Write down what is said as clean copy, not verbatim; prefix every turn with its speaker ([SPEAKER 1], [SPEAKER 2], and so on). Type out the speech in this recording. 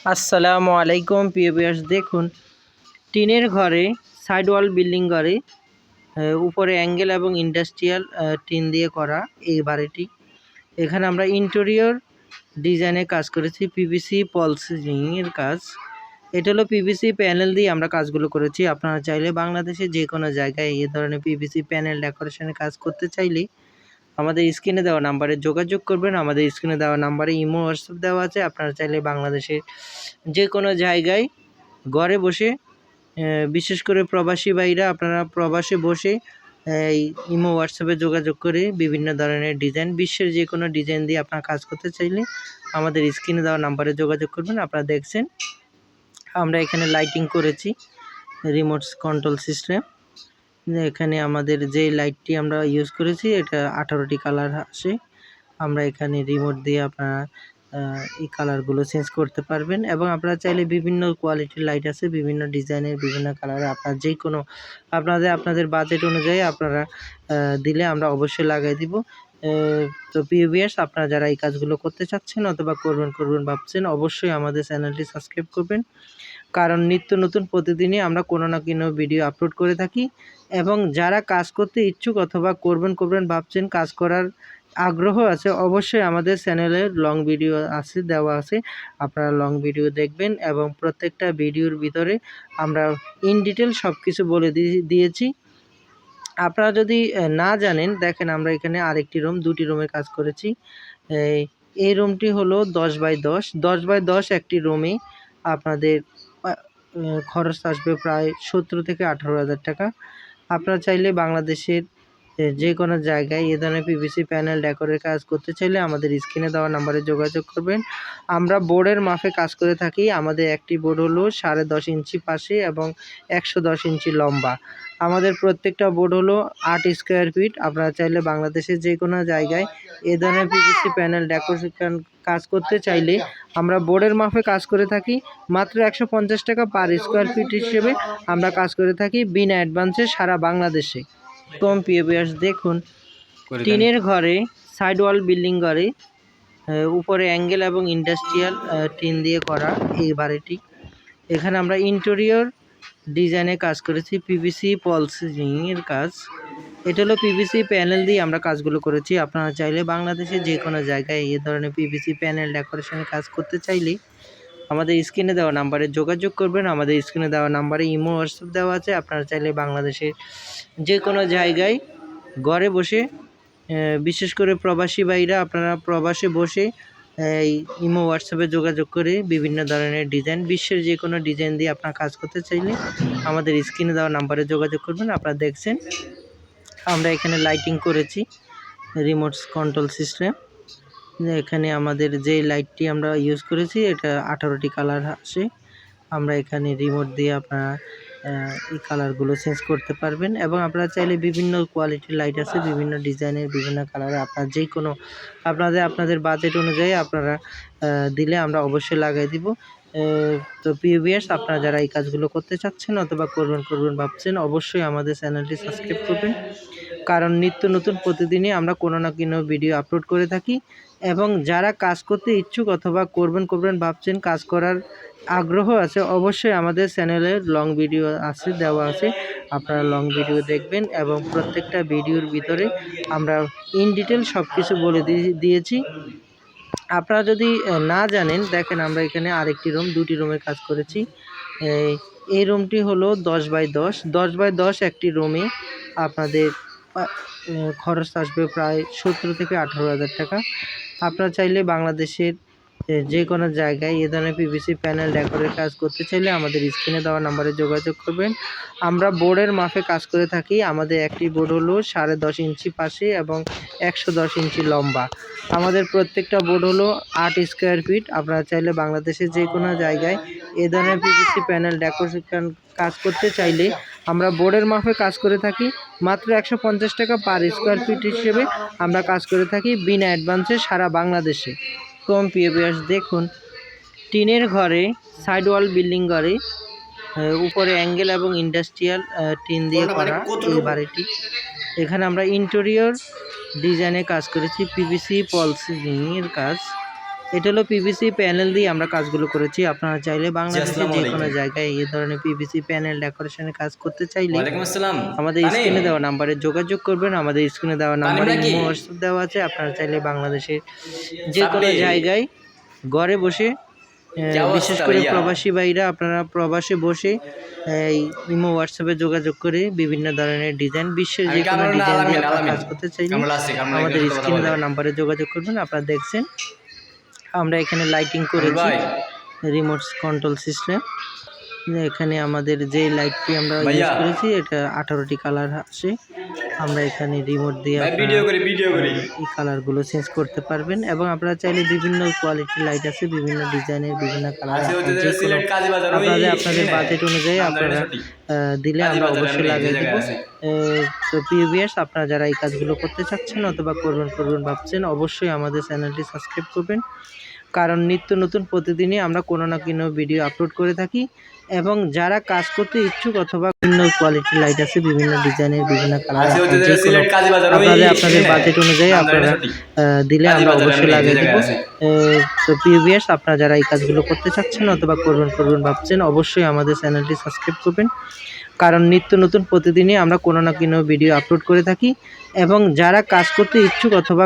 [SPEAKER 1] আসসালামু আলাইকুম প্রিয় ভিউয়ার্স, দেখুন টিনের ঘরে সাইড ওয়াল বিল্ডিং ঘরে উপরে অ্যাঙ্গেল এবং ইন্ডাস্ট্রিয়াল টিন দিয়ে করা এই বাড়িটি। এখানে আমরা ইন্টেরিয়র ডিজাইনে কাজ করেছি, পিভিসি পলসিংয়ের কাজ। এটা হলো পিভিসি প্যানেল দিয়ে আমরা কাজগুলো করেছি। আপনারা চাইলে বাংলাদেশে যে কোনো জায়গায় এই ধরনের পিভিসি প্যানেল ডেকোরেশনের কাজ করতে চাইলে আমাদের স্ক্রিনে দেওয়া নাম্বারে যোগাযোগ করবেন। আমাদের স্ক্রিনে দেওয়া নাম্বারে ইমো হোয়াটসঅ্যাপ দেওয়া আছে। আপনারা চাইলে বাংলাদেশের যে কোনো জায়গায় ঘরে বসে, বিশেষ করে প্রবাসী ভাইরা, আপনারা প্রবাসে বসে এই ইমো হোয়াটসঅ্যাপে যোগাযোগ করে বিভিন্ন ধরনের ডিজাইন, বিশ্বের যে কোনো ডিজাইন দিয়ে আপনারা কাজ করতে চাইলে আমাদের স্ক্রিনে দেওয়া নাম্বারে যোগাযোগ করবেন। আপনারা দেখছেন আমরা এখানে লাইটিং করেছি, রিমোট কন্ট্রোল সিস্টেম। এখানে আমাদের যে লাইটটি আমরা ইউজ করেছি এটা 18টি কালার আসে। আমরা এখানে রিমোট দিয়ে আপনারা এই কালারগুলো চেঞ্জ করতে পারবেন, এবং আপনারা চাইলে বিভিন্ন কোয়ালিটির লাইট আছে, বিভিন্ন ডিজাইনের, বিভিন্ন কালারের। আপনার যে কোনো আপনাদের বাজেট অনুযায়ী আপনারা দিলে আমরা অবশ্যই লাগাই দিব। তো প্রিয় ভিউয়ার্স, আপনারা যারা এই কাজগুলো করতে চাচ্ছেন অথবা করবেন ভাবছেন, অবশ্যই আমাদের চ্যানেলটি সাবস্ক্রাইব করবেন, কারণ নিত্য নতুন প্রতিদিনই আমরা কোনো না কোনো ভিডিও আপলোড করে থাকি। এবং যারা কাজ করতে ইচ্ছুক অথবা করবেন ভাবছেন, কাজ করার আগ্রহ আছে, অবশ্যই আমাদের চ্যানেলে লং ভিডিও আছে, দেওয়া আছে। আপনারা লং ভিডিও দেখবেন, এবং প্রত্যেকটা ভিডিওর ভিতরে আমরা ইন ডিটেল সব কিছু বলে দিয়েছি। আপনারা যদি না জানেন, দেখেন আমরা এখানে আরেকটি রুম, দুটি রুমে কাজ করেছি। এই রুমটি হলো 10x10, 10x10 একটি রুমে আপনাদের খরচ আসবে প্রায় 17 থেকে 18,000 টাকা। আপনারা চাইলে বাংলাদেশের যে কোনো জায়গায় এ ধরনের পিভিসি প্যানেল ডেকোরের কাজ করতে চাইলে আমাদের স্ক্রিনে দেওয়া নাম্বারে যোগাযোগ করবেন। আমরা বোর্ডের মাপে কাজ করে থাকি। আমাদের একটি বোর্ড হলো 10.5 ইঞ্চি পাশে এবং 110 ইঞ্চি লম্বা। আমাদের প্রত্যেকটা বোর্ড হলো 8 স্কোয়ার ফিট। আপনারা চাইলে বাংলাদেশের যে কোনো জায়গায় এ ধরনের পিভিসি প্যানেল ডেকোরেশন কাজ করতে চাইলে আমরা বোর্ডের মাপে কাজ করে থাকি। মাত্র 150 টাকা পার স্কোয়ার ফিট হিসেবে আমরা কাজ করে থাকি বিনা অ্যাডভান্সে সারা বাংলাদেশে। কম প্রিয় ভিউয়ার্স, দেখুন টিনের ঘরে সাইড ওয়াল বিল্ডিং ঘরে উপরে অ্যাঙ্গেল এবং ইন্ডাস্ট্রিয়াল টিন দিয়ে করা এই বাড়িটি। এখানে আমরা ইন্টেরিয়র ডিজাইনে কাজ করেছি, পিভিসি পলসিংয়ের কাজ। এটা হলো পিভিসি প্যানেল দিয়ে আমরা কাজগুলো করেছি। আপনারা চাইলে বাংলাদেশের যে কোনো জায়গায় এই ধরনের পিভিসি প্যানেল ডেকোরেশনের কাজ করতে চাইলে আমাদের স্ক্রিনে দেওয়া নাম্বারে যোগাযোগ করবেন। আমাদের স্ক্রিনে দেওয়া নাম্বারে ইমো হোয়াটসঅ্যাপ দেওয়া আছে। আপনারা চাইলে বাংলাদেশের যে কোনো জায়গায় ঘরে বসে, বিশেষ করে প্রবাসী ভাইরা, আপনারা প্রবাসে বসে এই ইমো হোয়াটসঅ্যাপে যোগাযোগ করে বিভিন্ন ধরনের ডিজাইন, বিশ্বের যে কোনো ডিজাইন দিয়ে আপনারা কাজ করতে চাইলে আমাদের স্ক্রিনে দেওয়া নাম্বারে যোগাযোগ করবেন। আপনারা দেখছেন আমরা এখানে লাইটিং করেছি, রিমোট কন্ট্রোল সিস্টেম। এখানে আমাদের যে লাইটটি আমরা ইউজ করেছি এটা 18টি কালার আসে। আমরা এখানে রিমোট দিয়ে আপনারা এই কালারগুলো চেঞ্জ করতে পারবেন, এবং আপনারা চাইলে বিভিন্ন কোয়ালিটির লাইট আছে, বিভিন্ন ডিজাইনের, বিভিন্ন কালারের। আপনার যে কোনো আপনাদের বাজেট অনুযায়ী আপনারা দিলে আমরা অবশ্যই লাগাই দিব। তো প্রিয় ভিউয়ার্স, আপনারা যারা এই কাজগুলো করতে চাচ্ছেন অথবা করবেন ভাবছেন, অবশ্যই আমাদের চ্যানেলটি সাবস্ক্রাইব করবেন, কারণ নিত্য নতুন প্রতিদিনই আমরা কোনো না কোনো ভিডিও আপলোড করে থাকি। এবং যারা কাজ করতে ইচ্ছুক অথবা করবেন ভাবছেন, কাজ করার আগ্রহ আছে, অবশ্যই আমাদের চ্যানেলে লং ভিডিও আছে, দেওয়া আছে। আপনারা লং ভিডিও দেখবেন, এবং প্রত্যেকটা ভিডিওর ভিতরে আমরা ইন ডিটেল সব কিছু বলে দিয়েছি। আপনারা যদি না জানেন, দেখেন আমরা এখানে আরেকটি রুম, দুটি রুমে কাজ করেছি। এই রুমটি হলো 10x10, 10x10 একটি রুমে আপনাদের খরচ আসবে প্রায় 17 থেকে 18,000 টাকা। আপনারা চাইলে বাংলাদেশের যে কোনো জায়গায় এ ধরনের পিভিসি প্যানেল ডেকোরের কাজ করতে চাইলে আমাদের স্ক্রিনে দেওয়া নাম্বারে যোগাযোগ করবেন। আমরা বোর্ডের মাপে কাজ করে থাকি। আমাদের একটি বোর্ড হলো 10.5 ইঞ্চি পাশে এবং 110 ইঞ্চি লম্বা। আমাদের প্রত্যেকটা বোর্ড হলো 8 স্কোয়ার ফিট। আপনারা চাইলে বাংলাদেশের যে কোনো জায়গায় এ ধরনের পিভিসি প্যানেল ডেকোরেশন কাজ করতে চাইলে আমরা বোর্ডের মাপে কাজ করে থাকি। মাত্র 150 টাকা পার স্কোয়ার ফিট হিসেবে আমরা কাজ করে থাকি বিনা অ্যাডভান্সে সারা বাংলাদেশে। কম প্রিয় ভিউয়ার্স, দেখুন টিনের ঘরে সাইড ওয়াল বিল্ডিং ঘরে উপরে অ্যাঙ্গেল এবং ইন্ডাস্ট্রিয়াল টিন দিয়ে করা এই বাড়িটি। এখানে আমরা ইন্টেরিয়র ডিজাইনে কাজ করেছি, পিভিসি পলসিংয়ের কাজ। এটা হলো পিভিসি প্যানেল দিয়ে আমরা কাজগুলো করেছি। আপনারা চাইলে বাংলাদেশের
[SPEAKER 2] আসসালামু
[SPEAKER 1] যে কোনো
[SPEAKER 2] আলাইকুম।
[SPEAKER 1] জায়গায় এই ধরনের পিভিসি প্যানেল ডেকোরেশনের কাজ করতে চাইলে
[SPEAKER 2] ওয়ালাইকুম আসসালাম।
[SPEAKER 1] আমাদের
[SPEAKER 2] তানিম,
[SPEAKER 1] স্ক্রিনে দেওয়া নাম্বারে যোগাযোগ করবেন। আমাদের স্ক্রিনে দেওয়া
[SPEAKER 2] তানিম
[SPEAKER 1] নাম্বারে
[SPEAKER 2] নাকি?
[SPEAKER 1] ইমো হোয়াটসঅ্যাপ দেওয়া আছে। আপনারা চাইলে বাংলাদেশের যে কোনো
[SPEAKER 2] সাব্বির,
[SPEAKER 1] জায়গায় ঘরে বসে
[SPEAKER 2] কি
[SPEAKER 1] বিশেষ
[SPEAKER 2] অবস্থা
[SPEAKER 1] করে
[SPEAKER 2] ভাইয়া?
[SPEAKER 1] প্রবাসী ভাইরা আপনারা প্রবাসে বসে এই ইমো হোয়াটসঅ্যাপে যোগাযোগ করে বিভিন্ন ধরনের ডিজাইন, বিশ্বের
[SPEAKER 2] আমি
[SPEAKER 1] যে কোনো
[SPEAKER 2] কামরুল না
[SPEAKER 1] ডিজাইন দিয়ে
[SPEAKER 2] আলামিন,
[SPEAKER 1] আপনারা
[SPEAKER 2] আলামিন।
[SPEAKER 1] কাজ করতে চাইলে
[SPEAKER 2] কামরুল আছে, কামরুল
[SPEAKER 1] আমাদের
[SPEAKER 2] একজনের সাথে কথা
[SPEAKER 1] স্ক্রিনে
[SPEAKER 2] বলে।
[SPEAKER 1] দেওয়া নাম্বারে যোগাযোগ করবেন। আপনারা দেখছেন আমরা এখানে লাইটিং
[SPEAKER 2] কামরুল
[SPEAKER 1] করেছি
[SPEAKER 2] ভাই,
[SPEAKER 1] রিমোট কন্ট্রোল সিস্টেম। এখানে আমাদের যে লাইটটি আমরা ইউজ
[SPEAKER 2] ভাইয়া,
[SPEAKER 1] করেছি এটা 18টি কালার আসে। আমরা এখানে রিমোট দিয়ে
[SPEAKER 2] ভাই
[SPEAKER 1] আপনারা
[SPEAKER 2] ভিডিও করি।
[SPEAKER 1] এই কালারগুলো চেঞ্জ করতে পারবেন এবং আপনারা চাইলে বিভিন্ন কোয়ালিটির লাইট আছে, বিভিন্ন ডিজাইনের, বিভিন্ন কালার
[SPEAKER 2] আছে হচ্ছে
[SPEAKER 1] আপনার
[SPEAKER 2] যে
[SPEAKER 1] যে কোনো
[SPEAKER 2] সিলেট কাজী বাজার ওই
[SPEAKER 1] আপনাদের বাজেট অনুযায়ী
[SPEAKER 2] নামদারিটা
[SPEAKER 1] আপনারা
[SPEAKER 2] সঠিক।
[SPEAKER 1] দিলে
[SPEAKER 2] কাজী
[SPEAKER 1] আমরা
[SPEAKER 2] বাজার
[SPEAKER 1] অবশ্যই
[SPEAKER 2] আমরা এই
[SPEAKER 1] লাগিয়ে
[SPEAKER 2] জায়গায়
[SPEAKER 1] দেবো।
[SPEAKER 2] আছি।
[SPEAKER 1] তো প্রিয় ভিউয়ার্স, আপনারা যারা এই কাজগুলো করতে চাচ্ছেন অথবা করবেন ভাবছেন, অবশ্যই আমাদের চ্যানেলটি সাবস্ক্রাইব করবেন। কারণ নিত্য নতুন প্রতিদিনই আমরা কোনো না কোনো ভিডিও আপলোড করে থাকি এবং যারা কাজ করতে ইচ্ছুক অথবা বিভিন্ন কোয়ালিটির লাইট আছে, বিভিন্ন ডিজাইনের, বিভিন্ন কালার
[SPEAKER 2] আছে হচ্ছে
[SPEAKER 1] আপনার
[SPEAKER 2] যে
[SPEAKER 1] যে কোনো
[SPEAKER 2] সিলেট কাজী বাজার ওই
[SPEAKER 1] আপনাদের বাজেট অনুযায়ী আপনারা
[SPEAKER 2] নামদারিটা সঠিক।
[SPEAKER 1] দিলে
[SPEAKER 2] কাজী
[SPEAKER 1] আমরা
[SPEAKER 2] বাজার
[SPEAKER 1] অবশ্যই
[SPEAKER 2] আমরা এই
[SPEAKER 1] লাগিয়ে
[SPEAKER 2] জায়গায়
[SPEAKER 1] দেবো।
[SPEAKER 2] আছি।
[SPEAKER 1] তো প্রিয় ভিউয়ার্স, আপনারা যারা এই কাজগুলো করতে চাচ্ছেন অথবা করবেন ভাবছেন, অবশ্যই আমাদের চ্যানেলটি সাবস্ক্রাইব করবেন। কারণ নিত্য নতুন প্রতিদিনই আমরা কোনো না কোনো ভিডিও আপলোড করে থাকি এবং যারা কাজ করতে ইচ্ছুক অথবা